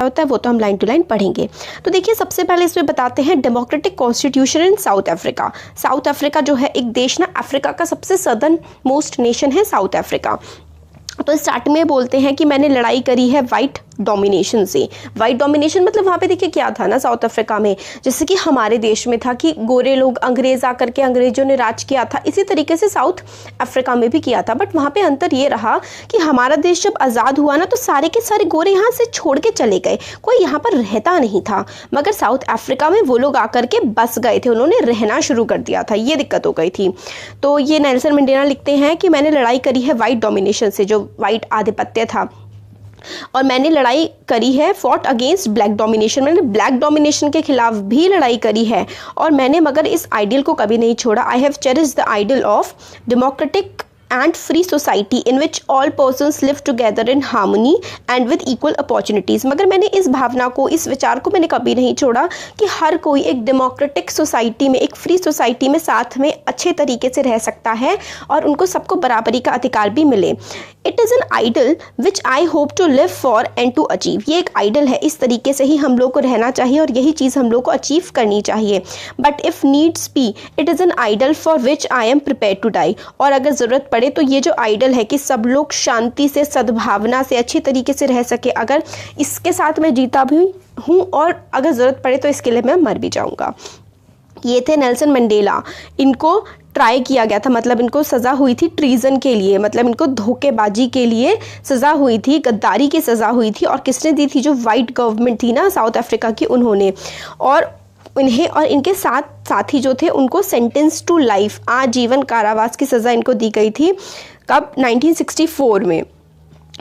होता है वो तो हम लाइन टू लाइन पढ़ेंगे। तो देखिए सबसे पहले इसमें बताते हैं democratic constitution in south Africa. South Africa जो है एक देश ना, अफ्रीका का सबसे सदर्न मोस्ट नेशन है साउथ अफ्रीका। तो स्टार्ट में बोलते हैं कि मैंने लड़ाई करी है वाइट डोमिनेशन से। वाइट डोमिनेशन मतलब वहाँ पे देखिए क्या था ना साउथ अफ्रीका में, जैसे कि हमारे देश में था कि गोरे लोग, अंग्रेज आकर के अंग्रेजों ने राज किया था, इसी तरीके से साउथ अफ्रीका में भी किया था। बट वहाँ पे अंतर ये रहा कि हमारा देश जब आज़ाद हुआ ना तो सारे के सारे गोरे यहाँ से छोड़ के चले गए, कोई यहाँ पर रहता नहीं था। मगर साउथ अफ्रीका में वो लोग आकर के बस गए थे, उन्होंने रहना शुरू कर दिया था, ये दिक्कत हो गई थी। तो ये नेल्सन मंडेला लिखते हैं कि मैंने लड़ाई करी है वाइट डोमिनेशन से, जो वाइट आधिपत्य था, और मैंने लड़ाई करी है फॉट अगेंस्ट ब्लैक डोमिनेशन, मैंने ब्लैक डोमिनेशन के खिलाफ भी लड़ाई करी है, और मैंने मगर इस आइडियल को कभी नहीं छोड़ा। I have cherished the ideal of democratic and free society in which all persons live together in harmony and with equal opportunities। मगर मैंने इस भावना को, इस विचार को मैंने कभी नहीं छोड़ा कि हर कोई एक डेमोक्रेटिक सोसाइटी में, एक फ्री सोसाइटी में साथ में अच्छे तरीके से रह सकता है और उनको सबको बराबरी का अधिकार भी मिले। It is an ideal which I hope to live for and to achieve. ये एक आइडल है, इस तरीके से ही हम लोग को रहना चाहिए और यही चीज़ हम लोग को अचीव करनी चाहिए। But if needs be it is an ideal for which I am prepared to die. और अगर ज़रूरत पड़े तो ये जो आइडल है कि सब लोग शांति से, सद्भावना से, अच्छी तरीके से रह सके, अगर इसके साथ मैं जीता भी हूँ और अगर ज़रूरत पड़े तो इसके लिए मैं मर भी जाऊँगा। ये थे नेल्सन मंडेला। इनको ट्राई किया गया था, मतलब इनको सज़ा हुई थी ट्रीजन के लिए, मतलब इनको धोखेबाजी के लिए सज़ा हुई थी, गद्दारी की सज़ा हुई थी। और किसने दी थी? जो वाइट गवर्नमेंट थी ना साउथ अफ्रीका की, उन्होंने। और इन्हें और इनके साथी जो थे उनको सेंटेंस टू लाइफ, आजीवन कारावास की सज़ा इनको दी गई थी। कब? 1964 में।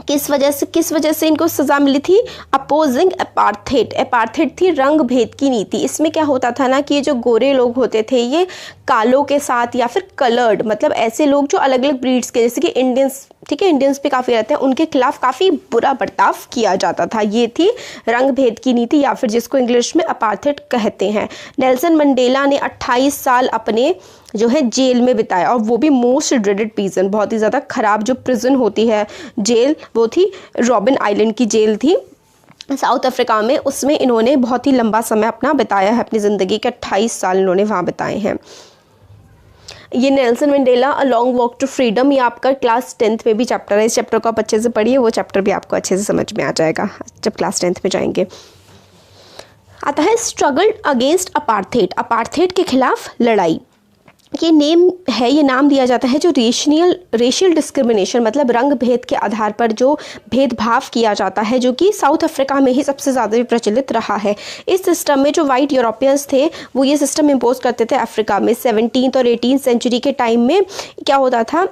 किस वजह से इनको सज़ा मिली थी? Opposing apartheid. अपार्थेड थी रंग भेद की नीति। इसमें क्या होता था ना कि ये जो गोरे लोग होते थे ये कालों के साथ, या फिर कलर्ड, मतलब ऐसे लोग जो अलग अलग ब्रीड्स के, जैसे कि इंडियंस, ठीक है, इंडियंस भी काफ़ी रहते हैं, उनके खिलाफ काफ़ी बुरा बर्ताव किया जाता था। ये थी रंग भेद की नीति, या फिर जिसको इंग्लिश में अपार्थेड कहते हैं। नेल्सन मंडेला ने 28 साल अपने जो है जेल में बिताया, और वो भी मोस्ट ड्रेडेड प्रिजन, बहुत ही ज़्यादा ख़राब जो प्रिजन होती है जेल, वो थी रॉबिन आइलैंड की जेल थी साउथ अफ्रीका में। उसमें इन्होंने बहुत ही लंबा समय अपना बिताया है, अपनी ज़िंदगी के 28 साल इन्होंने वहाँ बिताए हैं। ये Nelson Mandela a long walk to freedom, ये आपका क्लास 10th में भी चैप्टर है। इस चैप्टर को आप अच्छे से पढ़िए, वो चैप्टर भी आपको अच्छे से समझ में आ जाएगा जब क्लास 10th में जाएंगे। आता है स्ट्रगल अगेंस्ट अपार्थेड, अपार्थेड के खिलाफ लड़ाई। ये नाम दिया जाता है जो रेशियल डिस्क्रिमिनेशन, मतलब रंग भेद के आधार पर जो भेदभाव किया जाता है, जो कि साउथ अफ्रीका में ही सबसे ज़्यादा प्रचलित रहा है। इस सिस्टम में जो वाइट यूरोपियंस थे वो ये सिस्टम इम्पोज करते थे अफ्रीका में। 17th और 18th सेंचुरी के टाइम में क्या होता था,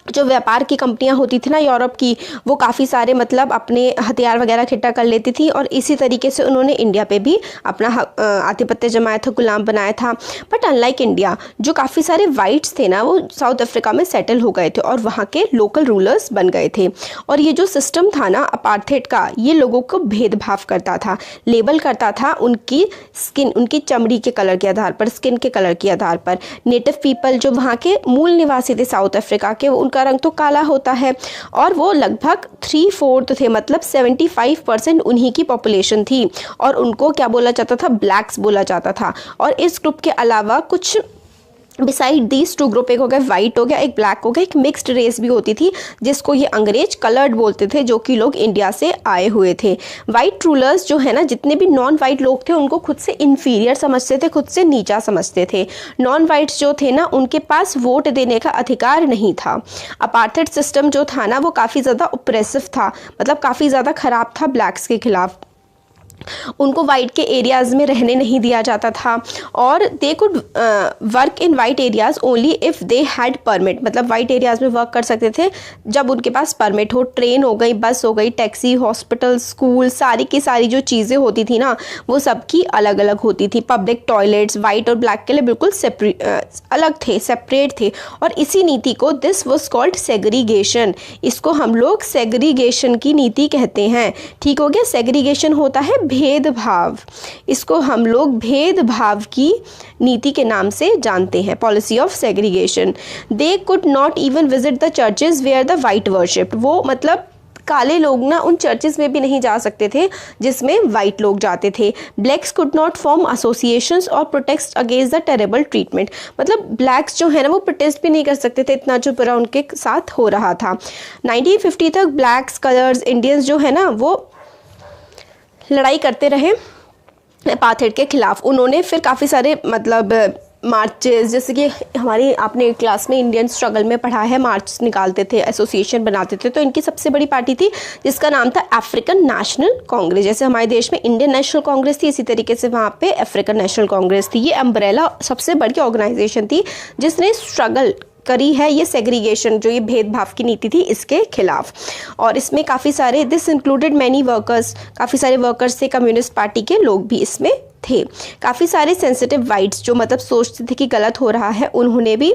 जो व्यापार की कंपनियां होती थी ना यूरोप की, वो काफ़ी सारे मतलब अपने हथियार वगैरह इकट्ठा कर लेती थी, और इसी तरीके से उन्होंने इंडिया पे भी अपना आधिपत्य जमाया था, गुलाम बनाया था। बट अनलाइक इंडिया, जो काफ़ी सारे वाइट्स थे ना वो साउथ अफ्रीका में सेटल हो गए थे और वहाँ के लोकल रूलर्स बन गए थे। और ये जो सिस्टम था ना अपार्थेड का, ये लोगों को भेदभाव करता था, लेबल करता था उनकी स्किन, उनकी चमड़ी के कलर के आधार पर, स्किन के कलर के आधार पर। नेटिव पीपल जो वहाँ के मूल निवासी थे साउथ अफ्रीका के, उनका रंग तो काला होता है, और वो लगभग 3/4 थे, मतलब 75% उन्हीं की पॉपुलेशन थी, और उनको क्या बोला जाता था? ब्लैक्स बोला जाता था। और इस ग्रुप के अलावा कुछ बिसाइड दीज टू ग्रुप, एक हो गया वाइट, हो गया एक ब्लैक, हो गया एक मिक्स्ड रेस भी होती थी जिसको ये अंग्रेज कलर्ड बोलते थे, जो कि लोग इंडिया से आए हुए थे। वाइट रूलर्स जो है ना, जितने भी नॉन वाइट लोग थे उनको खुद से इन्फीरियर समझते थे, खुद से नीचा समझते थे। नॉन वाइट्स जो थे ना उनके पास वोट देने का अधिकार नहीं था। अपार्थेड सिस्टम जो था ना वो काफ़ी ज़्यादा ऑप्रेसिव था, मतलब काफ़ी ज़्यादा ख़राब था ब्लैक्स के खिलाफ। उनको वाइट के एरियाज़ में रहने नहीं दिया जाता था, और they could work in white areas only if they had permit, मतलब वाइट एरियाज़ में वर्क कर सकते थे जब उनके पास परमिट हो। ट्रेन हो गई, बस हो गई, टैक्सी, हॉस्पिटल, स्कूल, सारी की सारी जो चीज़ें होती थी ना वो सबकी अलग अलग होती थी। पब्लिक टॉयलेट्स वाइट और ब्लैक के लिए बिल्कुल अलग थे, सेपरेट थे। और इसी नीति को दिस वॉज कॉल्ड सेग्रीगेशन, इसको हम लोग सेग्रीगेशन की नीति कहते हैं। ठीक हो गया, सेग्रीगेशन होता है भेदभाव, इसको हम लोग भेदभाव की नीति के नाम से जानते हैं, policy of segregation. They could not even visit the churches where the white worship, वो मतलब काले लोग ना उन चर्चेस में भी नहीं जा सकते थे जिसमें वाइट लोग जाते थे। Blacks could not form associations और protest against the terrible treatment, मतलब ब्लैक्स जो है ना वो प्रोटेस्ट भी नहीं कर सकते थे, इतना जो बुरा उनके साथ हो रहा था। 1950 तक ब्लैक्स, कलर्स, इंडियंस जो है ना वो लड़ाई करते रहे अपार्थाइड के खिलाफ। उन्होंने फिर काफ़ी सारे मतलब मार्चेस, जैसे कि हमारी आपने क्लास में इंडियन स्ट्रगल में पढ़ा है, मार्च निकालते थे, एसोसिएशन बनाते थे। तो इनकी सबसे बड़ी पार्टी थी जिसका नाम था अफ्रीकन नेशनल कांग्रेस। जैसे हमारे देश में इंडियन नेशनल कांग्रेस थी, इसी तरीके से वहाँ पे अफ्रीकन नेशनल कांग्रेस थी। ये अम्ब्रेला सबसे बड़ी ऑर्गेनाइजेशन थी जिसने स्ट्रगल करी है ये सेग्रीगेशन, जो ये भेदभाव की नीति थी, इसके खिलाफ। और इसमें काफ़ी सारे, दिस इंक्लूडेड मैनी वर्कर्स, काफ़ी सारे वर्कर्स थे, कम्युनिस्ट पार्टी के लोग भी इसमें थे। काफ़ी सारे सेंसिटिव वाइट्स जो मतलब सोचते थे कि गलत हो रहा है, उन्होंने भी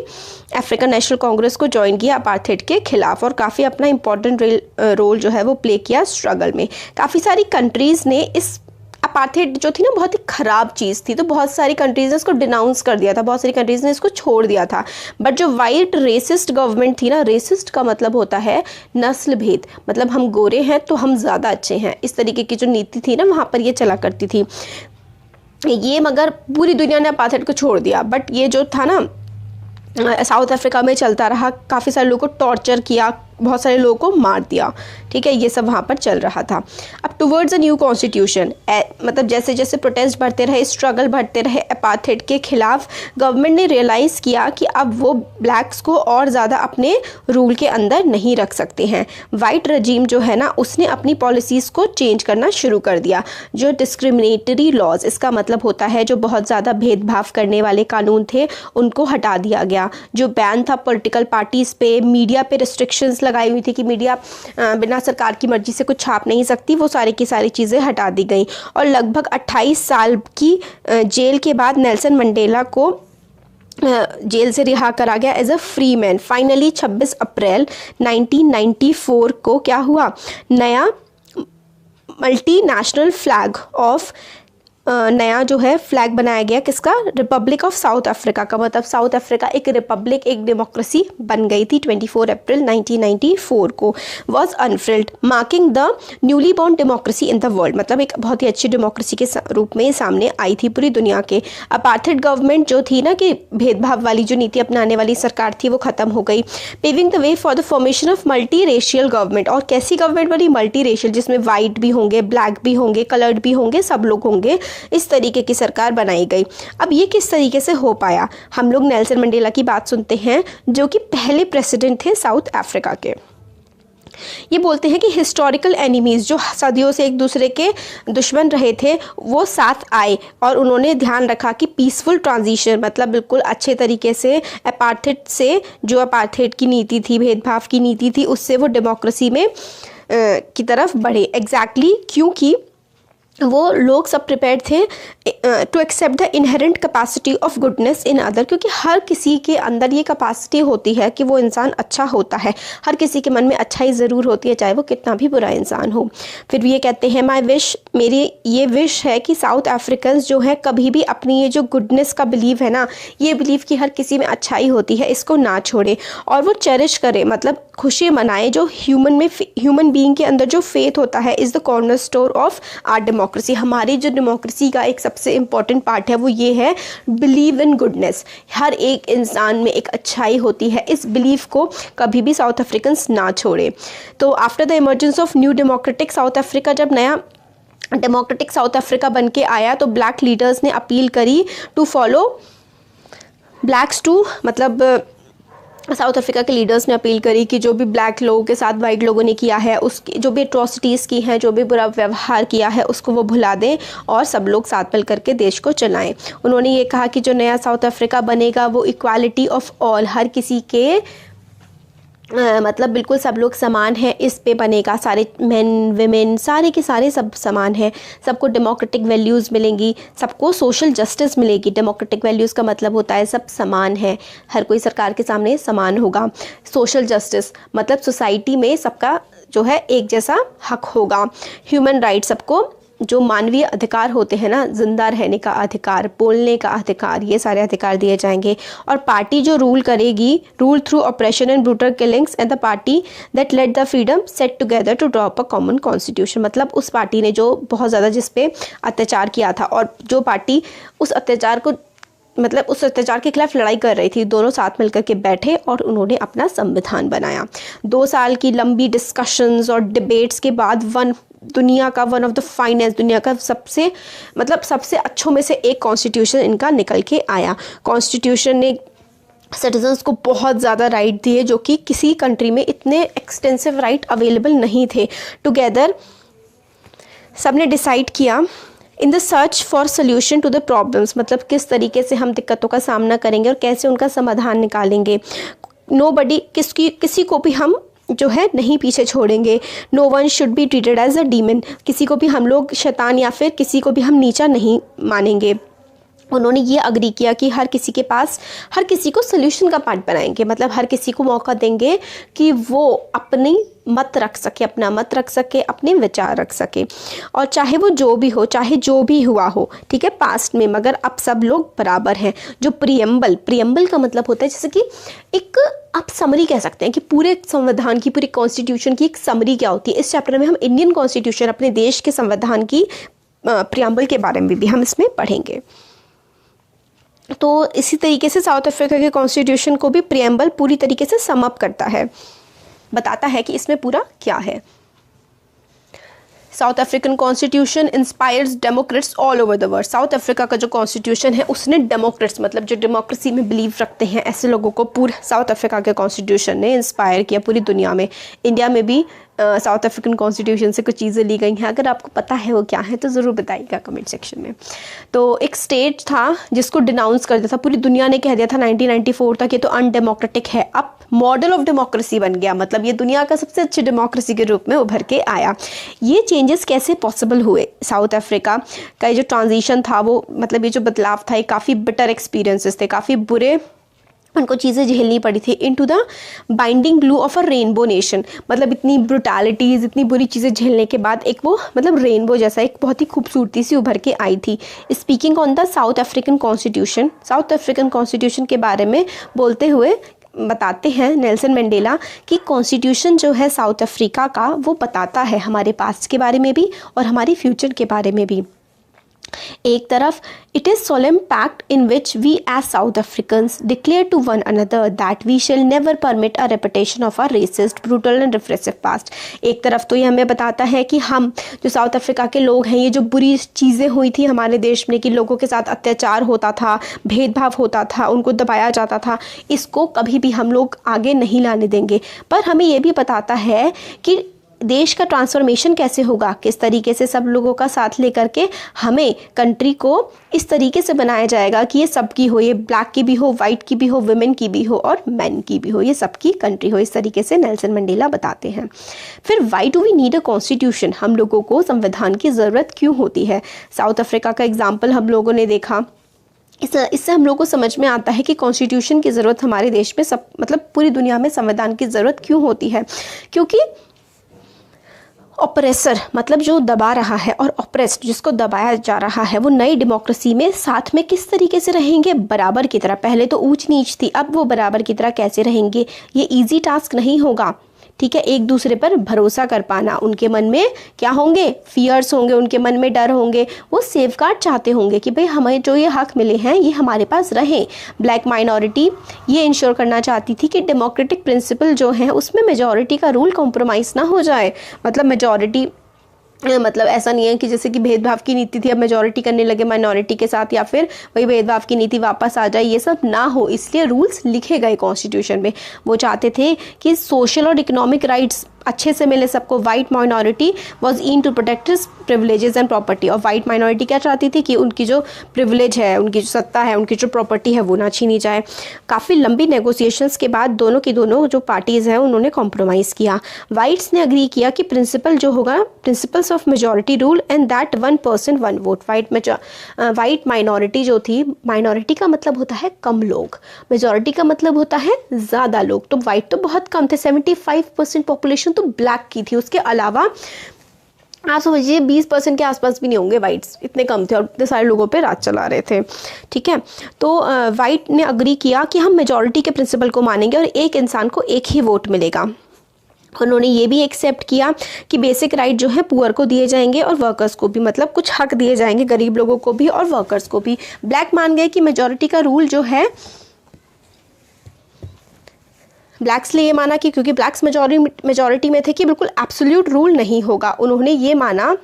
अफ्रीकन नेशनल कांग्रेस को ज्वाइन किया अपार्थाइड के खिलाफ और काफ़ी अपना इंपॉर्टेंट रोल जो है वो प्ले किया स्ट्रगल में। काफ़ी सारी कंट्रीज़ ने इस अपार्थाइड जो थी ना बहुत ही ख़राब चीज़ थी, तो बहुत सारी कंट्रीज़ ने इसको डिनाउंस कर दिया था, बहुत सारी कंट्रीज़ ने इसको छोड़ दिया था। बट जो वाइट रेसिस्ट गवर्नमेंट थी ना, रेसिस्ट का मतलब होता है नस्ल भेद, मतलब हम गोरे हैं तो हम ज़्यादा अच्छे हैं, इस तरीके की जो नीति थी ना वहाँ पर ये चला करती थी। ये मगर पूरी दुनिया ने अपार्थाइड को छोड़ दिया, बट ये जो था ना साउथ अफ्रीका में चलता रहा, काफ़ी सारे लोगों को टॉर्चर किया, बहुत सारे लोगों को मार दिया, ठीक है, ये सब वहाँ पर चल रहा था। अब टुवर्ड्स अ न्यू कॉन्स्टिट्यूशन, मतलब जैसे जैसे प्रोटेस्ट बढ़ते रहे, स्ट्रगल बढ़ते रहे अपार्थाइड के खिलाफ, गवर्नमेंट ने रियलाइज़ किया कि अब वो ब्लैक्स को और ज़्यादा अपने रूल के अंदर नहीं रख सकते हैं। वाइट रजीम जो है ना उसने अपनी पॉलिसीज़ को चेंज करना शुरू कर दिया। जो डिस्क्रिमिनेटरी लॉज, इसका मतलब होता है जो बहुत ज़्यादा भेदभाव करने वाले कानून थे उनको हटा दिया गया। जो बैन था पॉलिटिकल पार्टीज़ पे, मीडिया पे रिस्ट्रिक्शंस लगाई हुई थी कि मीडिया बिना सरकार की मर्जी से कुछ छाप नहीं सकती, वो सारी की सारी चीज़ें हटा दी गई। और लगभग 28 साल की जेल के बाद नेल्सन मंडेला को जेल से रिहा करा गया as a free man. Finally 26 April 1994 को क्या हुआ, नया मल्टीनेशनल फ्लैग ऑफ नया जो है फ्लैग बनाया गया, किसका, रिपब्लिक ऑफ साउथ अफ्रीका का। मतलब साउथ अफ्रीका एक रिपब्लिक, एक डेमोक्रेसी बन गई थी 24 अप्रैल 1994 को। Was unfurled marking the newly born democracy in the world, मतलब एक बहुत ही अच्छी डेमोक्रेसी के रूप में सामने आई थी पूरी दुनिया के। अपार्थाइड गवर्नमेंट जो थी ना, कि भेदभाव वाली जो नीति अपनाने वाली सरकार थी, वो खत्म हो गई। Paving the way for the formation of multi racial government, और कैसी गवर्नमेंट बनी, मल्टी रेशियल, जिसमें वाइट भी होंगे, ब्लैक भी होंगे, कलर्ड भी होंगे, सब लोग होंगे, इस तरीके की सरकार बनाई गई। अब ये किस तरीके से हो पाया, हम लोग नेल्सन मंडेला की बात सुनते हैं जो कि पहले प्रेसिडेंट थे साउथ अफ्रीका के। ये बोलते हैं कि हिस्टोरिकल एनिमीज़ जो सदियों से एक दूसरे के दुश्मन रहे थे, वो साथ आए और उन्होंने ध्यान रखा कि पीसफुल ट्रांजिशन, मतलब बिल्कुल अच्छे तरीके से अपार्थाइड से, जो अपार्थाइड की नीति थी, भेदभाव की नीति थी, उससे वो डेमोक्रेसी में की तरफ बढ़े। एग्जैक्टली क्योंकि वो लोग सब प्रिपेयर थे to accept the inherent capacity of goodness in other, क्योंकि हर किसी के अंदर ये कैपेसिटी होती है कि वो इंसान अच्छा होता है, हर किसी के मन में अच्छाई ज़रूर होती है, चाहे वो कितना भी बुरा इंसान हो। फिर भी ये कहते हैं, माई विश, मेरी ये विश है कि साउथ अफ्रीकन्स जो है कभी भी अपनी ये जो गुडनेस का बिलीव है ना, ये बिलीव कि हर किसी में अच्छाई होती है, इसको ना छोड़े और वो चेरिश करे, मतलब खुशी मनाए। जो ह्यूमन बीइंग के अंदर जो फेथ होता है is the corner store of our democracy. हमारी जो डेमोक्रेसी का एक सबसे इम्पॉर्टेंट पार्ट है वो ये है बिलीव इन गुडनेस, हर एक इंसान में एक अच्छाई होती है, इस बिलीव को कभी भी साउथ अफ्रीकन्स ना छोड़े। तो after the emergence of new democratic south Africa, जब नया डेमोक्रेटिक साउथ अफ्रीका बन के आया तो ब्लैक लीडर्स ने अपील करी टू फॉलो ब्लैक्स टू, मतलब साउथ अफ्रीका के लीडर्स ने अपील करी कि जो भी ब्लैक लोगों के साथ वाइट लोगों ने किया है, उसकी जो भी एट्रोसिटीज़ की हैं, जो भी बुरा व्यवहार किया है, उसको वो भुला दें और सब लोग साथ मिल करके देश को चलाएं। उन्होंने ये कहा कि जो नया साउथ अफ्रीका बनेगा वो इक्वालिटी ऑफ ऑल, हर किसी के मतलब बिल्कुल सब लोग समान हैं, इस पे बनेगा। सारे मेन विमेन सारे के सारे सब समान हैं, सबको डेमोक्रेटिक वैल्यूज़ मिलेंगी, सबको सोशल जस्टिस मिलेगी। डेमोक्रेटिक वैल्यूज़ का मतलब होता है सब समान है, हर कोई सरकार के सामने समान होगा। सोशल जस्टिस मतलब सोसाइटी में सबका जो है एक जैसा हक होगा। ह्यूमन राइट, सबको जो मानवीय अधिकार होते हैं ना, जिंदा रहने का अधिकार, बोलने का अधिकार, ये सारे अधिकार दिए जाएंगे। और पार्टी जो रूल करेगी, rule through oppression and brutal killings and the party that let the freedom set together to draw up a common constitution. मतलब उस पार्टी ने जो बहुत ज़्यादा जिस पे अत्याचार किया था, और जो पार्टी उस अत्याचार को मतलब उस अत्याचार के खिलाफ लड़ाई कर रही थी, दोनों साथ मिलकर के बैठे और उन्होंने अपना संविधान बनाया। 2 साल की लंबी डिस्कशंस और डिबेट्स के बाद दुनिया का वन ऑफ द फाइनेस्ट, दुनिया का सबसे अच्छों में से एक कॉन्स्टिट्यूशन इनका निकल के आया। कॉन्स्टिट्यूशन ने सिटीजन्स को बहुत ज़्यादा राइट दिए जो कि किसी कंट्री में इतने एक्सटेंसिव राइट अवेलेबल नहीं थे। टुगेदर सबने डिसाइड किया in the search for solution to the problems, मतलब किस तरीके से हम दिक्कतों का सामना करेंगे और कैसे उनका समाधान निकालेंगे। नोबडी, किसी को भी हम जो है नहीं पीछे छोड़ेंगे। No one should be treated as a demon, किसी को भी हम लोग शैतान या फिर किसी को भी हम नीचा नहीं मानेंगे। उन्होंने ये अग्री किया कि हर किसी को सोल्यूशन का पार्ट बनाएंगे, मतलब हर किसी को मौका देंगे कि वो अपना मत रख सके, अपने विचार रख सके, और चाहे वो जो भी हो, चाहे जो भी हुआ हो, ठीक है, पास्ट में, मगर अब सब लोग बराबर हैं। जो प्रियम्बल का मतलब होता है जैसे कि एक आप समरी कह सकते हैं कि पूरे संविधान की, पूरे कॉन्स्टिट्यूशन की एक समरी क्या होती है। इस चैप्टर में हम इंडियन कॉन्स्टिट्यूशन, अपने देश के संविधान की प्रियम्बल के बारे में भी हम इसमें पढ़ेंगे। तो इसी तरीके से साउथ अफ्रीका के कॉन्स्टिट्यूशन को भी प्रियम्बल पूरी तरीके से सम अप करता है, बताता है कि इसमें पूरा क्या है। South African constitution inspires Democrats all over the world. South Africa का जो कॉन्स्टिट्यूशन है उसने डेमोक्रेट्स, मतलब जो डेमोक्रेसी में बिलीव रखते हैं, ऐसे लोगों को पूरे साउथ अफ्रीका के कॉन्स्टिट्यूशन ने इंस्पायर किया पूरी दुनिया में। इंडिया में भी साउथ अफ्रीकन कॉन्स्टिट्यूशन से कुछ चीज़ें ली गई हैं। अगर आपको पता है वो क्या है तो ज़रूर बताइएगा कमेंट सेक्शन में। तो एक स्टेट था जिसको डिनाउंस कर दिया था, पूरी दुनिया ने कह दिया था 1994 तक ये तो अनडेमोक्रेटिक है। अब मॉडल ऑफ डेमोक्रेसी बन गया, मतलब ये दुनिया का सबसे अच्छी डेमोक्रेसी के रूप में उभर के आया। ये चेंजेस कैसे पॉसिबल हुए? साउथ अफ्रीका का ये जो ट्रांजिशन था, वो मतलब ये जो बदलाव था, ये काफ़ी बिटर एक्सपीरियंसेस थे, काफ़ी बुरे उनको चीज़ें झेलनी पड़ी थी। Into the binding glue of a rainbow nation, मतलब इतनी ब्रुटैलिटीज़, इतनी बुरी चीज़ें झेलने के बाद एक वो मतलब रेनबो जैसा एक बहुत ही खूबसूरती सी उभर के आई थी। Speaking on the South African constitution के बारे में बोलते हुए बताते हैं नेल्सन मंडेला कि कॉन्स्टिट्यूशन जो है साउथ अफ्रीका का, वो बताता है हमारे पास्ट के बारे में भी और हमारे फ्यूचर के बारे में भी। एक तरफ it is solemn pact in which we as South Africans declare to one another that we shall never permit a repetition of our racist, brutal and repressive past। एक तरफ तो ये हमें बताता है कि हम जो साउथ अफ्रीका के लोग हैं, ये जो बुरी चीज़ें हुई थी हमारे देश में कि लोगों के साथ अत्याचार होता था, भेदभाव होता था, उनको दबाया जाता था, इसको कभी भी हम लोग आगे नहीं लाने देंगे। पर हमें ये भी बताता है कि देश का ट्रांसफॉर्मेशन कैसे होगा, किस तरीके से सब लोगों का साथ लेकर के हमें कंट्री को इस तरीके से बनाया जाएगा कि ये सबकी हो, ये ब्लैक की भी हो, वाइट की भी हो, वुमेन की भी हो और मैन की भी हो, ये सबकी कंट्री हो। इस तरीके से नेल्सन मंडेला बताते हैं। फिर why do we need a constitution, हम लोगों को संविधान की ज़रूरत क्यों होती है? साउथ अफ्रीका का एग्जाम्पल हम लोगों ने देखा। इससे हम लोग को समझ में आता है कि कॉन्स्टिट्यूशन की ज़रूरत हमारे देश में मतलब पूरी दुनिया में संविधान की ज़रूरत क्यों होती है। क्योंकि ऑपरेसर मतलब जो दबा रहा है और ऑपरेस्ड जिसको दबाया जा रहा है, वो नई डेमोक्रेसी में साथ में किस तरीके से रहेंगे? बराबर की तरह। पहले तो ऊंच नीच थी, अब वो बराबर की तरह कैसे रहेंगे? ये इजी टास्क नहीं होगा, ठीक है। एक दूसरे पर भरोसा कर पाना, उनके मन में क्या होंगे? फियर्स होंगे, उनके मन में डर होंगे, वो सेफगार्ड चाहते होंगे कि भाई हमें जो ये हक मिले हैं ये हमारे पास रहे। ब्लैक माइनॉरिटी ये इंश्योर करना चाहती थी कि डेमोक्रेटिक प्रिंसिपल जो है उसमें मेजॉरिटी का रूल कॉम्प्रोमाइज़ ना हो जाए। मतलब मेजॉरिटी मतलब ऐसा नहीं है कि जैसे कि भेदभाव की नीति थी अब मेजॉरिटी करने लगे माइनॉरिटी के साथ, या फिर वही भेदभाव की नीति वापस आ जाए, ये सब ना हो, इसलिए रूल्स लिखे गए कॉन्स्टिट्यूशन में। वो चाहते थे कि सोशल और इकोनॉमिक राइट्स अच्छे से मिले सबको। White minority was in to protect his privileges and property, और वाइट माइनॉरिटी क्या चाहती थी कि उनकी जो प्रिविलेज है, उनकी जो सत्ता है, उनकी जो प्रॉपर्टी है वो ना छीनी जाए। काफ़ी लंबी नेगोशिएशंस के बाद दोनों की दोनों जो पार्टीज़ हैं उन्होंने कॉम्प्रोमाइज़ किया। वाइट्स ने अग्री किया कि प्रिंसिपल जो होगा principles of majority rule and that 1 person 1 vote। White minority जो थी, माइनॉरिटी का मतलब होता है कम लोग, मेजॉरिटी का मतलब होता है ज़्यादा लोग। तो वाइट तो बहुत कम थे, 75% पॉपुलेशन तो ब्लैक की थी। उसके अलावा आप समझिए 20% के आसपास भी नहीं होंगे वाइट्स, इतने कम थे और इतने सारे लोगों पे राज चला रहे थे। ठीक है, तो वाइट ने अग्री किया कि हम मेजॉरिटी के प्रिंसिपल को मानेंगे और एक इंसान को एक ही वोट मिलेगा। उन्होंने ये भी एक्सेप्ट किया कि बेसिक राइट जो है पुअर को दिए जाएंगे और वर्कर्स को भी, मतलब कुछ हक दिए जाएंगे गरीब लोगों को भी और वर्कर्स को भी। ब्लैक मान गए कि मेजॉरिटी का रूल जो है, ब्लैक्स ने ये माना कि क्योंकि ब्लैक्स मेजॉरिटी में थे कि बिल्कुल एब्सोल्यूट रूल नहीं होगा। उन्होंने ये माना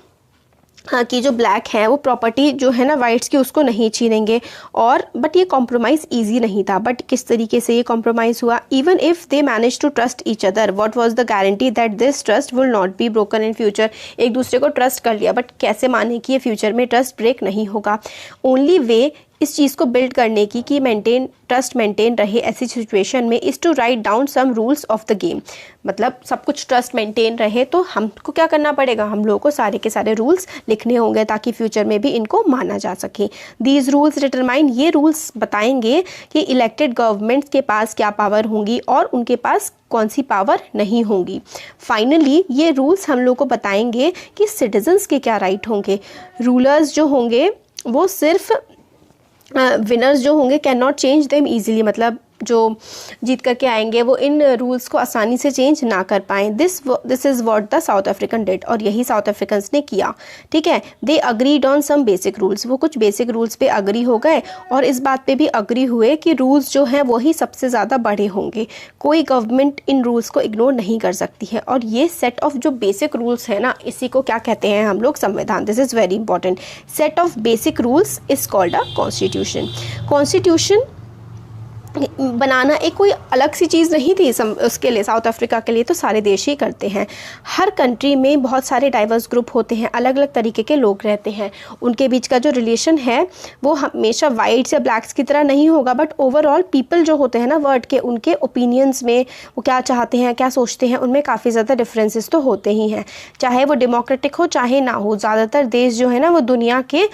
हाँ कि जो ब्लैक है वो प्रॉपर्टी जो है ना वाइट्स की उसको नहीं छीनेंगे। और बट ये कॉम्प्रोमाइज़ इजी नहीं था। बट किस तरीके से ये कॉम्प्रोमाइज़ हुआ, even if they manage to trust each other what was the guarantee that this trust will not be broken in future. एक दूसरे को ट्रस्ट कर लिया बट कैसे माने कि ये फ्यूचर में ट्रस्ट ब्रेक नहीं होगा। ओनली वे इस चीज़ को बिल्ड करने की कि ट्रस्ट मेंटेन रहे ऐसी सिचुएशन में is to write down some rules of the game. मतलब सब कुछ ट्रस्ट मेंटेन रहे तो हमको क्या करना पड़ेगा, हम लोगों को सारे के सारे रूल्स लिखने होंगे ताकि फ्यूचर में भी इनको माना जा सके। दीज रूल्स डिटरमाइन, ये रूल्स बताएंगे कि इलेक्टेड गवर्नमेंट्स के पास क्या पावर होंगी और उनके पास कौन सी पावर नहीं होंगी। फाइनली ये रूल्स हम लोग को बताएंगे कि सिटीजन्स के क्या राइट होंगे। रूलर्स जो होंगे वो सिर्फ विनर्स जो होंगे can not change them easily, मतलब जो जीत करके आएंगे वो इन रूल्स को आसानी से चेंज ना कर पाएँ। This is what the South African did, और यही साउथ अफ्रीकन्स ने किया। ठीक है, they agreed on some basic rules, वो कुछ बेसिक रूल्स पे अग्री हो गए और इस बात पे भी अग्री हुए कि रूल्स जो हैं वही सबसे ज़्यादा बड़े होंगे। कोई गवर्नमेंट इन रूल्स को इग्नोर नहीं कर सकती है। और ये सेट ऑफ जो बेसिक रूल्स है ना, इसी को क्या कहते हैं हम लोग, संविधान। This is very important. Set of basic rules is called a constitution. Constitution बनाना एक कोई अलग सी चीज़ नहीं थी उसके लिए, साउथ अफ्रीका के लिए तो सारे देश ही करते हैं। हर कंट्री में बहुत सारे डाइवर्स ग्रुप होते हैं, अलग अलग तरीके के लोग रहते हैं। उनके बीच का जो रिलेशन है वो हमेशा वाइट्स या ब्लैक्स की तरह नहीं होगा, बट ओवरऑल पीपल जो होते हैं ना वर्ल्ड के, उनके ओपिनियंस में वो क्या चाहते हैं, क्या सोचते हैं, उनमें काफ़ी ज़्यादा डिफरेंसेस तो होते ही हैं। चाहे वो डेमोक्रेटिक हो चाहे ना हो, ज़्यादातर देश जो है ना वो दुनिया के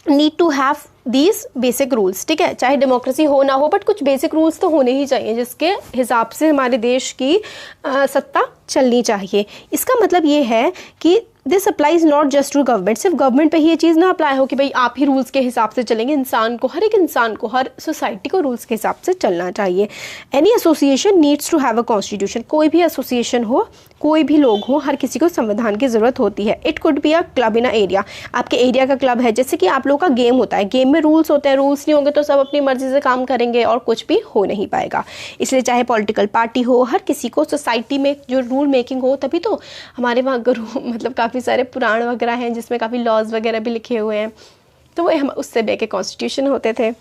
need to have these basic rules. ठीक है, चाहे डेमोक्रेसी हो ना हो बट कुछ बेसिक रूल्स तो होने ही चाहिए जिसके हिसाब से हमारे देश की सत्ता चलनी चाहिए। इसका मतलब ये है कि this applies not just to government, सिर्फ गवर्नमेंट पे ही ये चीज़ ना अप्लाई हो कि भाई आप ही रूल्स के हिसाब से चलेंगे। इंसान को, हर एक इंसान को, हर सोसाइटी को रूल्स के हिसाब से चलना चाहिए। Any association needs to have a constitution, कोई भी एसोसिएशन हो, कोई भी लोग हो, हर किसी को संविधान की ज़रूरत होती है। It could be a club in a area, आपके एरिया का क्लब है, जैसे कि आप लोगों का गेम होता है, गेम में रूल्स होते हैं, रूल्स नहीं होंगे तो सब अपनी मर्जी से काम करेंगे और कुछ भी हो नहीं पाएगा। इसलिए चाहे पॉलिटिकल पार्टी हो, हर किसी को सोसाइटी में जो रूल मेकिंग हो, तभी तो हमारे वहाँ मतलब काफ़ी सारे पुराण वगैरह हैं जिसमें काफ़ी लॉज वगैरह भी लिखे हुए हैं, तो वो हम उससे बह के कॉन्स्टिट्यूशन होते थे।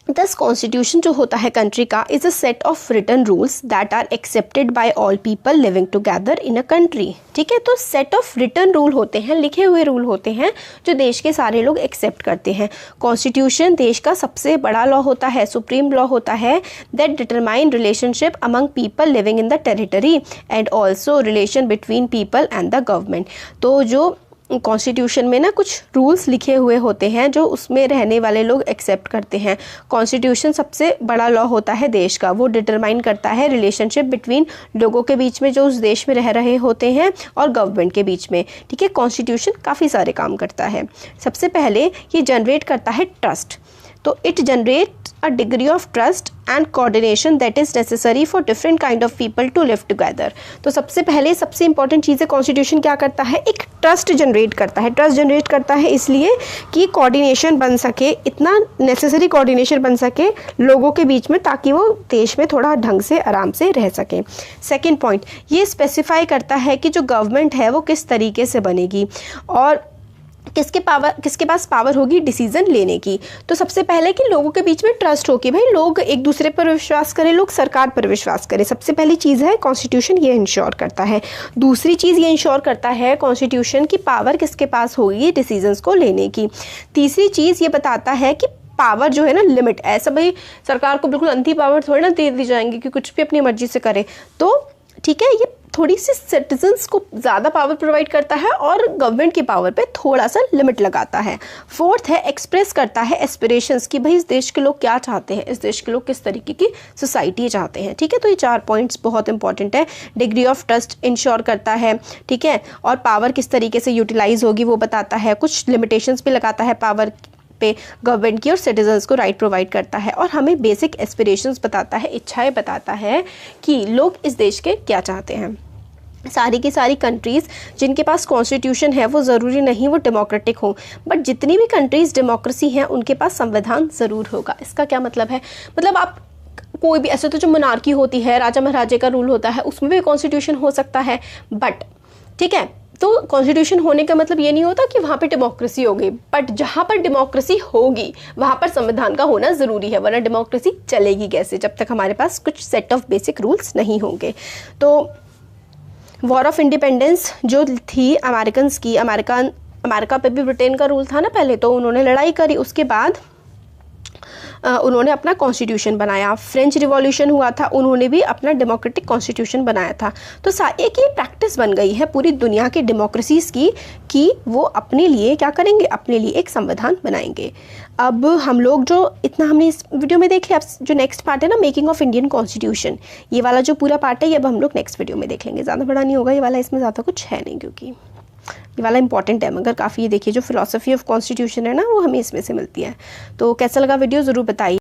दस कॉन्स्टिट्यूशन जो होता है कंट्री का is a set of written rules that are accepted by all people living together in a country. ठीक है, तो सेट ऑफ रिटन रूल होते हैं, लिखे हुए रूल होते हैं जो देश के सारे लोग एक्सेप्ट करते हैं। कॉन्स्टिट्यूशन देश का सबसे बड़ा लॉ होता है, सुप्रीम लॉ होता है, that determine relationship among people living in the territory and also relation between people and the government. तो जो कॉन्स्टिट्यूशन में ना कुछ रूल्स लिखे हुए होते हैं जो उसमें रहने वाले लोग एक्सेप्ट करते हैं। कॉन्स्टिट्यूशन सबसे बड़ा लॉ होता है देश का, वो डिटरमाइन करता है रिलेशनशिप बिटवीन लोगों के बीच में जो उस देश में रह रहे होते हैं और गवर्नमेंट के बीच में। ठीक है, कॉन्स्टिट्यूशन काफ़ी सारे काम करता है। सबसे पहले ये जनरेट करता है ट्रस्ट, तो it generate a degree of trust and coordination that is necessary for different kind of people to live together. तो सबसे पहले सबसे इंपॉर्टेंट चीज़ है कॉन्स्टिट्यूशन क्या करता है, एक ट्रस्ट जनरेट करता है। ट्रस्ट जनरेट करता है इसलिए कि कोऑर्डिनेशन बन सके, इतना नेसेसरी कोऑर्डिनेशन बन सके लोगों के बीच में, ताकि वो देश में थोड़ा ढंग से आराम से रह सके। सेकेंड पॉइंट, ये स्पेसिफाई करता है कि जो गवर्नमेंट है वो किस तरीके से बनेगी और किसके पास पावर होगी डिसीजन लेने की। तो सबसे पहले कि लोगों के बीच में ट्रस्ट हो कि भाई लोग एक दूसरे पर विश्वास करें, लोग सरकार पर विश्वास करें। सबसे पहली चीज़ है कॉन्स्टिट्यूशन ये इंश्योर करता है। दूसरी चीज़ ये इंश्योर करता है कॉन्स्टिट्यूशन की पावर किसके पास होगी डिसीजंस को लेने की। तीसरी चीज़ ये बताता है कि पावर जो है ना लिमिट, ऐसा भाई सरकार को बिल्कुल अंधी पावर थोड़ी ना दे दी जाएंगी कि कुछ भी अपनी मर्जी से करे। तो ठीक है, ये थोड़ी सी सिटीजन्स को ज़्यादा पावर प्रोवाइड करता है और गवर्नमेंट की पावर पे थोड़ा सा लिमिट लगाता है। फोर्थ है एक्सप्रेस करता है एस्पिरेशंस कि भाई इस देश के लोग क्या चाहते हैं, इस देश के लोग किस तरीके की सोसाइटी चाहते हैं। ठीक है, तो ये 4 पॉइंट्स बहुत इंपॉर्टेंट है। डिग्री ऑफ ट्रस्ट इंश्योर करता है, ठीक है, और पावर किस तरीके से यूटिलाइज होगी वो बताता है। कुछ लिमिटेशंस भी लगाता है पावर पे गवर्नमेंट की, और सिटीजन्स को राइट प्रोवाइड करता है, और हमें बेसिक एस्पिरेशंस बताता है, इच्छाएं बताता है कि लोग इस देश के क्या चाहते हैं। सारी की सारी कंट्रीज़ जिनके पास कॉन्स्टिट्यूशन है वो ज़रूरी नहीं वो डेमोक्रेटिक हो, बट जितनी भी कंट्रीज़ डेमोक्रेसी हैं उनके पास संविधान ज़रूर होगा। इसका क्या मतलब है, मतलब आप कोई भी, ऐसे तो जो मोनार्की होती है, राजा महाराजे का रूल होता है, उसमें भी कॉन्स्टिट्यूशन हो सकता है, बट ठीक है, तो कॉन्स्टिट्यूशन होने का मतलब ये नहीं होता कि वहाँ पे डेमोक्रेसी होगी, बट जहाँ पर डेमोक्रेसी होगी वहाँ पर संविधान का होना ज़रूरी है, वरना डेमोक्रेसी चलेगी कैसे जब तक हमारे पास कुछ सेट ऑफ बेसिक रूल्स नहीं होंगे। तो वॉर ऑफ इंडिपेंडेंस जो थी अमेरिकन्स की, अमेरिका पे भी ब्रिटेन का रूल था ना पहले, तो उन्होंने लड़ाई करी, उसके बाद उन्होंने अपना कॉन्स्टिट्यूशन बनाया। फ्रेंच रिवॉल्यूशन हुआ था, उन्होंने भी अपना डेमोक्रेटिक कॉन्स्टिट्यूशन बनाया था। तो एक ये प्रैक्टिस बन गई है पूरी दुनिया के डेमोक्रेसीज़ की कि वो अपने लिए क्या करेंगे, अपने लिए एक संविधान बनाएंगे। अब हम लोग जो इतना हमने इस वीडियो में देख लिया, अब जो नेक्स्ट पार्ट है ना, मेकिंग ऑफ इंडियन कॉन्स्टिट्यूशन, ये वाला जो पूरा पार्ट है ये अब हम लोग नेक्स्ट वीडियो में देख लेंगे। ज़्यादा बड़ा नहीं होगा ये वाला, इसमें ज़्यादा कुछ है नहीं, क्योंकि ये वाला इंपॉर्टेंट है, मगर काफ़ी, ये देखिए जो फिलॉसफी ऑफ कॉन्स्टिट्यूशन है ना वो हमें इसमें से मिलती है। तो कैसा लगा वीडियो ज़रूर बताइए।